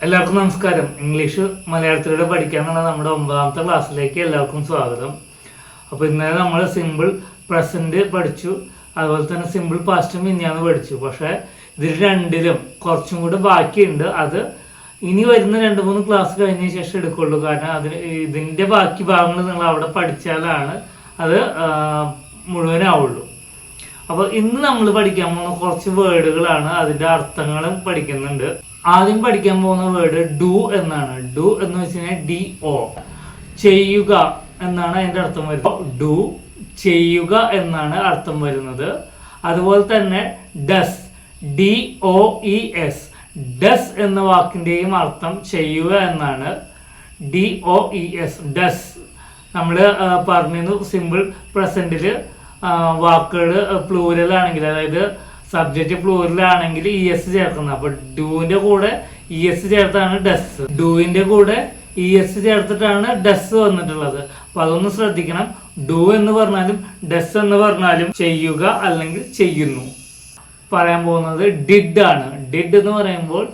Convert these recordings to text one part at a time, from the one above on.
എല്ലാവർക്കും നമസ്കാരം. ഇംഗ്ലീഷ് മലയാളത്തിലൂടെ പഠിക്കാനുള്ള നമ്മുടെ 9ാമത്തെ ക്ലാസ്സിലേക്ക് എല്ലാവർക്കും സ്വാഗതം. അപ്പോൾ ഇന്നലെ നമ്മൾ സിമ്പിൾ പ്രസൻറ്റ് പഠിച്ചു, അതുപോലെ തന്നെ സിമ്പിൾ പാസ്റ്റും മിനിഞ്ഞാന്ന് പഠിച്ചു. പക്ഷേ ഇതിൽ രണ്ടിലും കുറച്ചും കൂടി ബാക്കിയുണ്ട്. അത് ഇനി വരുന്ന 2-3 ക്ലാസ് കഴിഞ്ഞ ശേഷം എടുക്കുള്ളൂ. കാരണം ഇതിൻ്റെ ബാക്കി ഭാഗങ്ങൾ നിങ്ങൾ അവിടെ പഠിച്ചാലാണ് അത് മുഴുവനാവുള്ളൂ. അപ്പോൾ ഇന്ന് നമ്മൾ പഠിക്കാൻ പോകുന്ന കുറച്ച് വേർഡുകളാണ്, അതിൻ്റെ അർത്ഥങ്ങളും പഠിക്കുന്നുണ്ട്. ആദ്യം പഠിക്കാൻ പോകുന്ന വേർഡ് ഡു എന്നാണ്. ഡു എന്ന് വെച്ച് കഴിഞ്ഞാൽ DO, ചെയ്യുക എന്നാണ് അതിൻ്റെ അർത്ഥം വരുന്നത്. ഡു ചെയ്യുക എന്നാണ് അർത്ഥം വരുന്നത്. അതുപോലെ തന്നെ ഡസ്, DOES, ഡസ് എന്ന വാക്കിൻ്റെയും അർത്ഥം ചെയ്യുക എന്നാണ്. DOES, does. നമ്മൾ പറഞ്ഞിരുന്നു സിമ്പിൾ പ്രസൻറ്റിൽ വാക്കുകൾ പ്ലൂരലാണെങ്കിൽ, അതായത് സബ്ജക്റ്റ് പ്ലൂരലാണെങ്കിൽ ES ചേർക്കുന്നത്. അപ്പോൾ ഡൂവിൻ്റെ കൂടെ ES ചേർത്താണ് ഡസ്, ഡൂവിൻ്റെ കൂടെ ES ചേർത്തിട്ടാണ് ഡസ് വന്നിട്ടുള്ളത്. അപ്പോൾ അതൊന്ന് ശ്രദ്ധിക്കണം. ഡു എന്ന് പറഞ്ഞാലും ഡസ് എന്ന് പറഞ്ഞാലും ചെയ്യുക അല്ലെങ്കിൽ ചെയ്യുന്നു. പറയാൻ പോകുന്നത് ഡിഡ് ആണ്. ഡിഡ് എന്ന് പറയുമ്പോൾ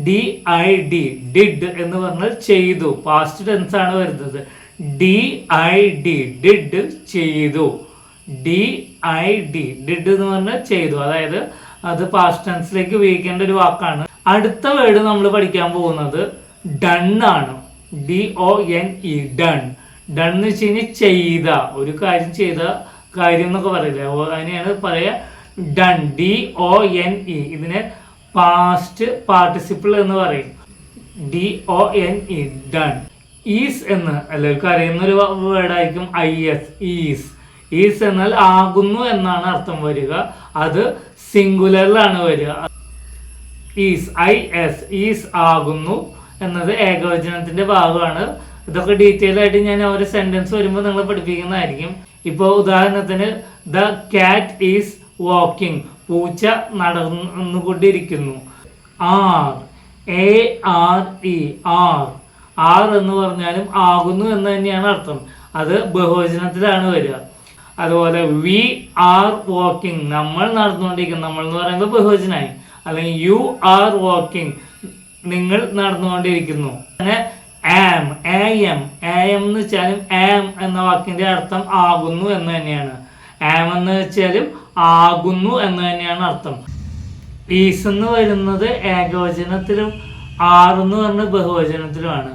DID, ഡിഡ് എന്ന് പറഞ്ഞാൽ ചെയ്തു, പാസ്റ്റ് ടെൻസ് ആണ് വരുന്നത്. DID, ഡിഡ് ചെയ്തു. DID, ഡിഡ് എന്ന് പറഞ്ഞാൽ ചെയ്തു, അതായത് അത് പാസ്റ്റ് ടെൻസിലേക്ക് ഉപയോഗിക്കേണ്ട ഒരു വാക്കാണ്. അടുത്ത വേർഡ് നമ്മൾ പഠിക്കാൻ പോകുന്നത് ഡൺ ആണ്. DONE, done. ഡൺ എന്ന് വെച്ച് കഴിഞ്ഞാൽ ചെയ്ത ഒരു കാര്യം, ചെയ്ത കാര്യം എന്നൊക്കെ പറയില്ല, അതിനെയാണ് പറയുക ഡൺ. DONE, ഇതിനെ പാസ്റ്റ് പാർട്ടിസിപ്പിൾ എന്ന് പറയും. DONE, done. ഈസ് എന്ന് എല്ലാവർക്കും അറിയുന്നൊരു വേർഡായിരിക്കും IS, ഈസ്. ഈസ് എന്നാൽ ആകുന്നു എന്നാണ് അർത്ഥം വരിക. അത് സിംഗുലറിലാണ് വരിക. ഈസ്, IS, ഈസ് ആകുന്നു എന്നത് ഏകവചനത്തിന്റെ ഭാഗമാണ്. ഇതൊക്കെ ഡീറ്റെയിൽ ആയിട്ട് ഞാൻ ഒരു സെന്റൻസ് വരുമ്പോൾ നിങ്ങൾ പഠിപ്പിക്കുന്നതായിരിക്കും. ഇപ്പോൾ ഉദാഹരണത്തിന് ദ കാറ്റ് ഈസ് വാക്കിംഗ്, പൂച്ച നടന്നുകൊണ്ടിരിക്കുന്നു. ARE, ആർ എന്ന് പറഞ്ഞാലും ആകുന്നു എന്ന് തന്നെയാണ് അർത്ഥം. അത് ബഹുവചനത്തിലാണ് വരിക. അതുപോലെ വി ആർ വാക്കിംഗ്, നമ്മൾ നടന്നുകൊണ്ടിരിക്കുന്നു. നമ്മൾ എന്ന് പറയുമ്പോൾ ബഹുവചനായി. അല്ലെങ്കിൽ യു ആർ വാക്കിംഗ്, നിങ്ങൾ നടന്നുകൊണ്ടിരിക്കുന്നു. അങ്ങനെ AM എന്ന് വെച്ചാലും ആം എന്ന വാക്കിന്റെ അർത്ഥം ആകുന്നു എന്ന് തന്നെയാണ്. ആം എന്ന് വെച്ചാലും ആകുന്നു എന്ന് തന്നെയാണ് അർത്ഥം. ഈസ് എന്ന് വരുന്നത് ഏകവചനത്തിലും ആർ എന്ന് പറഞ്ഞത് ബഹുവചനത്തിലുമാണ്.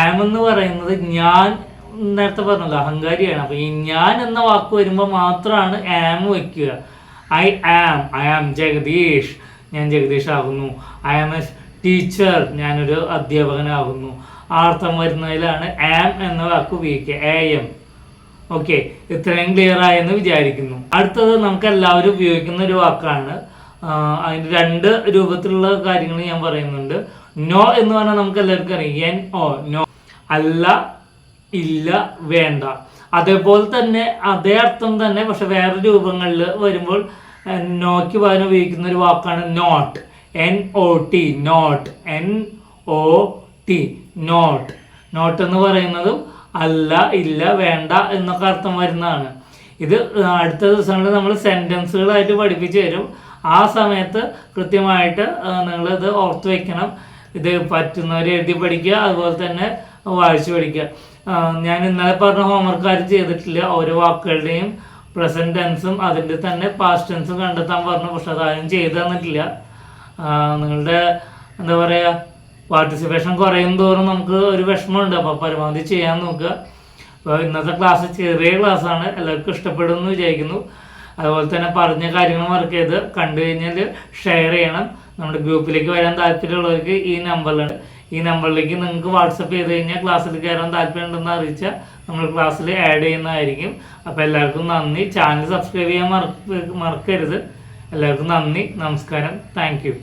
ആം എന്ന് പറയുന്നത് ഞാൻ നേരത്തെ പറഞ്ഞല്ലോ, അഹങ്കാരിയാണ്. അപ്പോൾ ഈ ഞാൻ എന്ന വാക്ക് വരുമ്പോൾ മാത്രമാണ് ആം വയ്ക്കുക. ഐ ആം ജഗദീഷ്, ഞാൻ ജഗദീഷ് ആകുന്നു. ഐ ആം എ ടീച്ചർ, ഞാനൊരു അധ്യാപകനാകുന്നു. ആ അർത്ഥം വരുന്നതിലാണ് ആം എന്ന വാക്ക് ഉപയോഗിക്കുക, AM. ഓക്കെ, ഇത്രയും ക്ലിയർ ആയെന്ന് വിചാരിക്കുന്നു. അടുത്തത് നമുക്ക് എല്ലാവരും ഉപയോഗിക്കുന്ന ഒരു വാക്കാണ്. അതിൻ്റെ 2 രൂപത്തിലുള്ള കാര്യങ്ങൾ ഞാൻ പറയുന്നുണ്ട്. നോ എന്ന് പറഞ്ഞാൽ നമുക്ക് എല്ലാവർക്കും അറിയാം, NO, നോ. അല്ല, ഇല്ല, വേണ്ട. അതേപോലെ തന്നെ അതേ അർത്ഥം തന്നെ, പക്ഷെ വേറെ രൂപങ്ങളിൽ വരുമ്പോൾ നോയ്ക്ക് പകരം ഉപയോഗിക്കുന്ന ഒരു വാക്കാണ് not. NOT, not. NOT, not. Not എന്ന് പറയുന്നതും അല്ല, ഇല്ല, വേണ്ട എന്നൊക്കെ അർത്ഥം വരുന്നതാണ്. ഇത് അടുത്ത ദിവസങ്ങളിൽ നമ്മൾ സെൻറ്റൻസുകളായിട്ട് പഠിപ്പിച്ചു തരും. ആ സമയത്ത് കൃത്യമായിട്ട് നിങ്ങളിത് ഓർത്ത് വയ്ക്കണം. ഇത് പറ്റുന്നവർ എഴുതി പഠിക്കുക, അതുപോലെ തന്നെ വായിച്ചു പഠിക്കുക. ഞാൻ ഇന്നലെ പറഞ്ഞ ഹോംവർക്ക് ആരും ചെയ്തിട്ടില്ല. ഓരോ വാക്കുകളുടെയും പ്രസൻറ്റ് ടെൻസും അതിൻ്റെ തന്നെ പാസ്റ്റ് ടെൻസും കണ്ടെത്താൻ പറഞ്ഞു, പക്ഷെ അതാരും ചെയ്തു തന്നിട്ടില്ല. നിങ്ങളുടെ എന്താ പറയുക, പാർട്ടിസിപ്പേഷൻ കുറയും തോറും നമുക്ക് ഒരു വിഷമമുണ്ട്. അപ്പോൾ പരമാവധി ചെയ്യാൻ നോക്കുക. അപ്പോൾ ഇന്നത്തെ ക്ലാസ് ചെറിയ ക്ലാസ്സാണ്, എല്ലാവർക്കും ഇഷ്ടപ്പെടുമെന്ന് വിചാരിക്കുന്നു. അതുപോലെ തന്നെ പറഞ്ഞ കാര്യങ്ങൾ മറക്കരുത്. കണ്ടു കഴിഞ്ഞാൽ ഷെയർ ചെയ്യണം. നമ്മുടെ ഗ്രൂപ്പിലേക്ക് വരാൻ താല്പര്യമുള്ളവർക്ക് ഈ നമ്പറിലുണ്ട്. ഈ നമ്പറിലേക്ക് നിങ്ങൾക്ക് വാട്സപ്പ് ചെയ്ത് കഴിഞ്ഞാൽ ക്ലാസ്സിൽ കയറാൻ താല്പര്യമുണ്ടെന്ന് അറിയിച്ചാൽ നമ്മൾ ക്ലാസ്സിൽ ആഡ് ചെയ്യുന്നതായിരിക്കും. അപ്പോൾ എല്ലാവർക്കും നന്ദി. ചാനൽ സബ്സ്ക്രൈബ് ചെയ്യാൻ മറക്കരുത്. എല്ലാവർക്കും നന്ദി, നമസ്കാരം, താങ്ക് യു.